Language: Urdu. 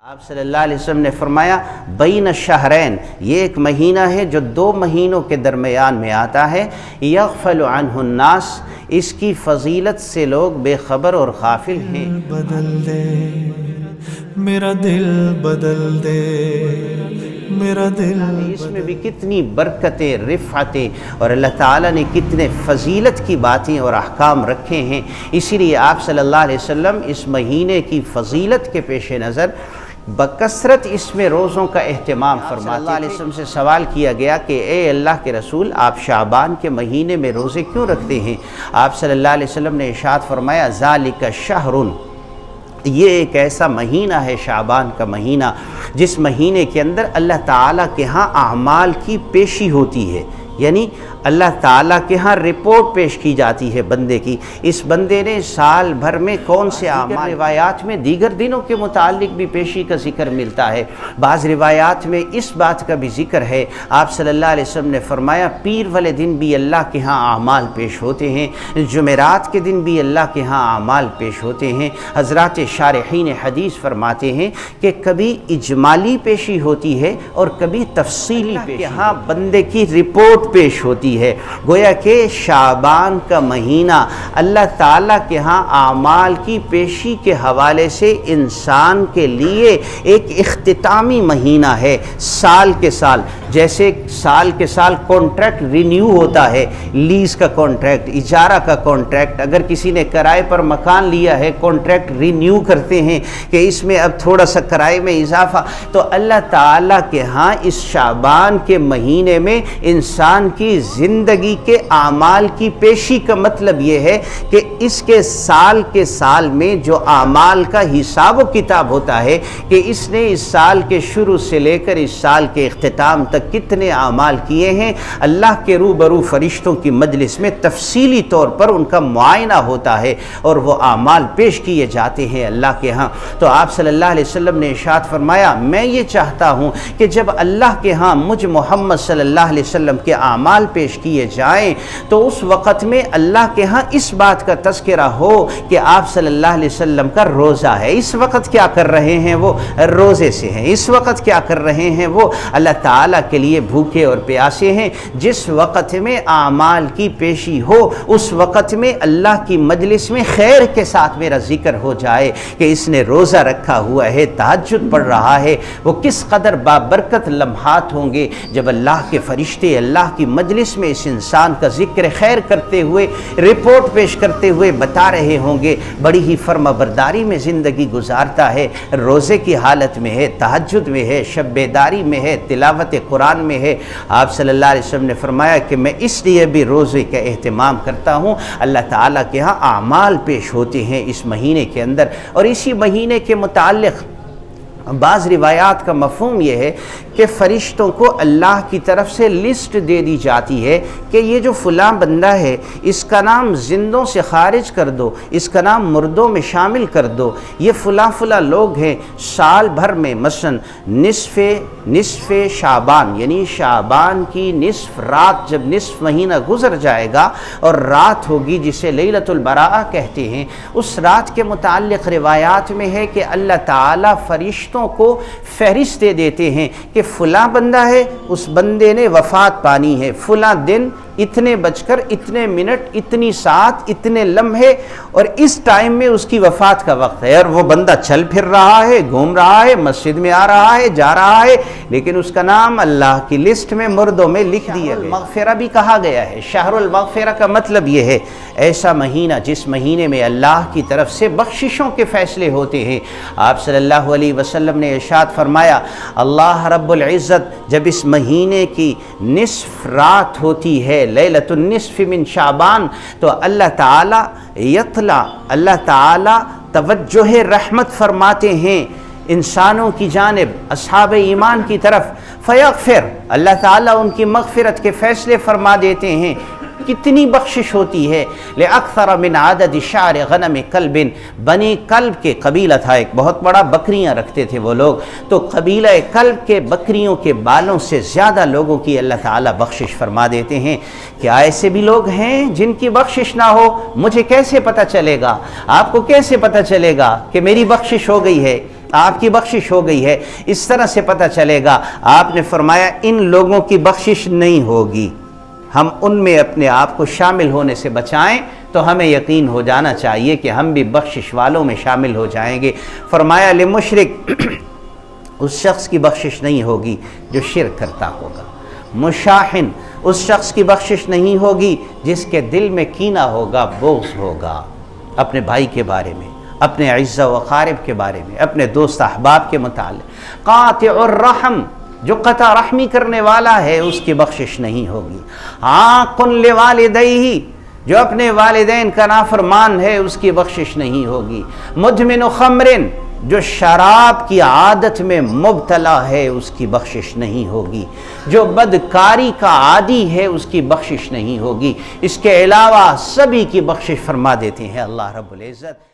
آپ صلی اللہ علیہ وسلم نے فرمایا بین الشہرین، یہ ایک مہینہ ہے جو دو مہینوں کے درمیان میں آتا ہے، یغفل عنہ الناس، اس کی فضیلت سے لوگ بے خبر اور غافل ہیں۔ بدل دے میرا دل، بدل دے میرا دل۔ اس میں بھی کتنی برکتیں، رفعتیں اور اللہ تعالیٰ نے کتنے فضیلت کی باتیں اور احکام رکھے ہیں۔ اسی لیے آپ صلی اللہ علیہ وسلم اس مہینے کی فضیلت کے پیش نظر بکثرت اس میں روزوں کا اہتمام فرماتے تھے۔ اللہ علیہ وسلم سے سوال کیا گیا کہ اے اللہ کے رسول، آپ شعبان کے مہینے میں روزے کیوں رکھتے ہیں؟ آپ صلی اللہ علیہ وسلم نے ارشاد فرمایا ذالک شہر، یہ ایک ایسا مہینہ ہے شعبان کا مہینہ جس مہینے کے اندر اللہ تعالیٰ کے ہاں اعمال کی پیشی ہوتی ہے، یعنی اللہ تعالیٰ کے ہاں رپورٹ پیش کی جاتی ہے بندے کی، اس بندے نے سال بھر میں کون سے اعمال۔ روایات میں دیگر دنوں کے متعلق بھی پیشی کا ذکر ملتا ہے، بعض روایات میں اس بات کا بھی ذکر ہے۔ آپ صلی اللہ علیہ وسلم نے فرمایا پیر والے دن بھی اللہ کے ہاں اعمال پیش ہوتے ہیں، جمعرات کے دن بھی اللہ کے ہاں اعمال پیش ہوتے ہیں۔ حضرات شارحین حدیث فرماتے ہیں کہ کبھی اجمالی پیشی ہوتی ہے اور کبھی تفصیلی پیشی، یہاں بندے کی رپورٹ پیش ہوتی ہے۔ گویا کہ شعبان کا مہینہ اللہ تعالیٰ کے ہاں اعمال کی پیشی کے حوالے سے انسان کے لیے ایک اختتامی مہینہ ہے۔ سال کے سال، جیسے سال کے سال کانٹریکٹ رینیو ہوتا ہے، لیز کا کانٹریکٹ، اجارہ کا کانٹریکٹ، اگر کسی نے کرائے پر مکان لیا ہے کانٹریکٹ رینیو کرتے ہیں کہ اس میں اب تھوڑا سا کرائے میں اضافہ، تو اللہ تعالیٰ کے ہاں اس شعبان کے مہینے میں انسان کی زندگی کے اعمال کی پیشی کا مطلب یہ ہے کہ اس کے سال میں جو اعمال کا حساب و کتاب ہوتا ہے کہ اس نے اس سال کے شروع سے لے کر اس سال کے اختتام تک کتنے اعمال کیے ہیں، اللہ کے روبرو فرشتوں کی مجلس میں تفصیلی طور پر ان کا معائنہ ہوتا ہے اور وہ اعمال پیش کیے جاتے ہیں اللہ کے ہاں۔ تو آپ صلی اللہ علیہ وسلم نے ارشاد فرمایا میں یہ چاہتا ہوں کہ جب اللہ کے ہاں مجھ محمد صلی اللہ علیہ وسلم کے اعمال پیش کیے جائیں تو اس وقت میں اللہ کے ہاں اس بات کا تذکرہ ہو کہ آپ صلی اللہ علیہ وسلم کا روزہ ہے، اس وقت کیا کر رہے ہیں، وہ روزے سے ہیں، اس وقت کیا کر رہے ہیں، وہ اللہ تعالیٰ کے لیے بھوکے اور پیاسے ہیں۔ جس وقت میں اعمال کی پیشی ہو اس وقت میں اللہ کی مجلس میں خیر کے ساتھ میرا ذکر ہو جائے کہ اس نے روزہ رکھا ہوا ہے، تہجد پڑھ رہا ہے، وہ کس قدر بابرکت لمحات ہوں گے جب اللہ کے فرشتے اللہ کی مجلس میں اس انسان کا ذکر خیر کرتے ہوئے، رپورٹ پیش کرتے ہوئے بتا رہے ہوں گے بڑی ہی فرما برداری میں زندگی گزارتا ہے، روزے کی حالت میں ہے، تہجد میں ہے، شب بیداری میں ہے، تلاوت قرآن میں ہے۔ آپ صلی اللہ علیہ وسلم نے فرمایا کہ میں اس لیے بھی روزے کا اہتمام کرتا ہوں، اللہ تعالیٰ کے ہاں اعمال پیش ہوتے ہیں اس مہینے کے اندر۔ اور اسی مہینے کے متعلق بعض روایات کا مفہوم یہ ہے کہ فرشتوں کو اللہ کی طرف سے لسٹ دے دی جاتی ہے کہ یہ جو فلاں بندہ ہے اس کا نام زندوں سے خارج کر دو، اس کا نام مردوں میں شامل کر دو، یہ فلاں لوگ ہیں سال بھر میں مثلا نصف شعبان، یعنی شعبان کی نصف رات، جب نصف مہینہ گزر جائے گا اور رات ہوگی جسے لیلۃ البراءہ کہتے ہیں، اس رات کے متعلق روایات میں ہے کہ اللہ تعالیٰ فرشتوں کو فہرست دے دیتے ہیں کہ فلاں بندہ ہے، اس بندے نے وفات پانی ہے، فلاں دن اتنے بج کر اتنے منٹ اتنی ساعت اتنے لمحے اور اس ٹائم میں اس کی وفات کا وقت ہے، اور وہ بندہ چل پھر رہا ہے، گھوم رہا ہے، مسجد میں آ رہا ہے، جا رہا ہے، لیکن اس کا نام اللہ کی لسٹ میں مردوں میں لکھ دیا گیا۔ مغفرہ بھی کہا گیا ہے، شہر المغفرہ کا مطلب یہ ہے ایسا مہینہ جس مہینے میں اللہ کی طرف سے بخششوں کے فیصلے ہوتے ہیں۔ آپ صلی اللہ علیہ وسلم نے ارشاد فرمایا اللہ رب العزت جب اس مہینے کی نصف رات ہوتی ہے لیلۃ النصف من شعبان تو اللہ تعالی توجہ رحمت فرماتے ہیں انسانوں کی جانب، اصحاب ایمان کی طرف، فیغفر، اللہ تعالیٰ ان کی مغفرت کے فیصلے فرما دیتے ہیں۔ کتنی بخشش ہوتی ہے، لأکثر من عدد شعر غنم کلب، بنی کلب کے قبیلہ تھا ایک بہت بڑا، بکریاں رکھتے تھے وہ لوگ، تو قبیلہ کلب کے بکریوں کے بالوں سے زیادہ لوگوں کی اللہ تعالیٰ بخشش فرما دیتے ہیں۔ کیا ایسے بھی لوگ ہیں جن کی بخشش نہ ہو؟ مجھے کیسے پتہ چلے گا، آپ کو کیسے پتہ چلے گا کہ میری بخشش ہو گئی ہے؟ آپ کی بخشش ہو گئی ہے۔ اس طرح سے پتہ چلے گا۔ آپ نے فرمایا ان لوگوں کی بخشش نہیں ہوگی، ہم ان میں اپنے آپ کو شامل ہونے سے بچائیں تو ہمیں یقین ہو جانا چاہیے کہ ہم بھی بخشش والوں میں شامل ہو جائیں گے۔ فرمایا لمشرک، اس شخص کی بخشش نہیں ہوگی جو شرک کرتا ہوگا۔ مشاحن، اس شخص کی بخشش نہیں ہوگی جس کے دل میں کینہ ہوگا، بغض ہوگا اپنے بھائی کے بارے میں، اپنے اعزاء و اقارب کے بارے میں، اپنے دوست احباب کے متعلق۔ قاطع الرحم، جو قطع رحمی کرنے والا ہے اس کی بخشش نہیں ہوگی۔ عاق لوالدیہ، جو اپنے والدین کا نافرمان ہے اس کی بخشش نہیں ہوگی۔ مدمن خمر، جو شراب کی عادت میں مبتلا ہے اس کی بخشش نہیں ہوگی۔ جو بدکاری کا عادی ہے اس کی بخشش نہیں ہوگی۔ اس کے علاوہ سبھی کی بخشش فرما دیتے ہیں اللہ رب العزت۔